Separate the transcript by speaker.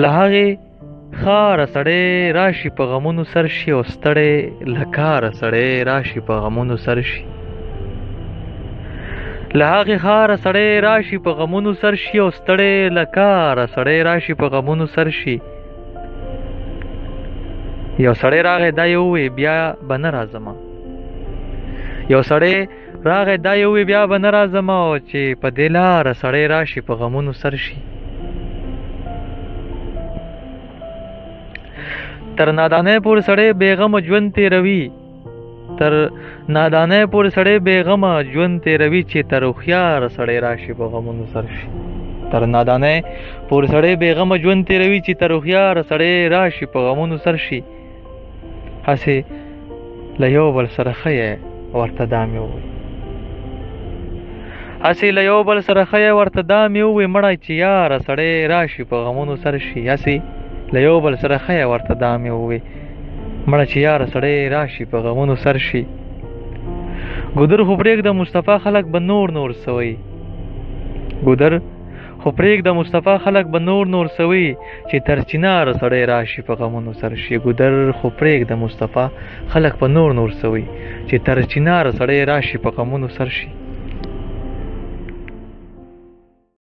Speaker 1: له هغې ښاره سړی راشي په غمونو سر شي، او ستړی له کاره سړی راشي په غمونو سر شي. له هغې ښاره سړی راشي په غمونو سر شي، او ستړی له کاره سړی راشي په غمونو سر شي. یو سړی راغی دا یې ووی بیا به نه راځمه، یو سړی راغی دا یې ووی بیا به نه راځمه، او چې په دې لاره سړی راشي په غمونو سر شي. تر نادانۍ پورې سړی بېغمه ژوند تېروي، تر نادانۍ پورې سړی بېغمه ژوند تېروي، چې تر هوښیاره سړی راشي په غمونو سر شي. تر نادانۍ پورې سړی بېغمه ژوند تېروي، چې تر هوښیاره سړی راشي په غمونو سر شي. هسې له یو بل سره ښه یې ورته دا مې ووی، هسې له یو بل سره ښه یې ورته دا مې ووی، مړی چې یاره سړی راشي په غمونو سر شي. هسې له یو بل سره ښه یې ورته دا مې ووی، مړه چې یاره سړی راشي په غمونو سر شي. ګودر خو پرېږده مصطفی خلک به نور سوی، ګودر خو پرېږده مصطفی خلک به نور سوی، چې تر چنار سړی راشي په غمونو سر شي. ګودر خو پرېږده مصطفی خلک به نور سوی، چې تر چنار سړی راشي په غمونو سر شي.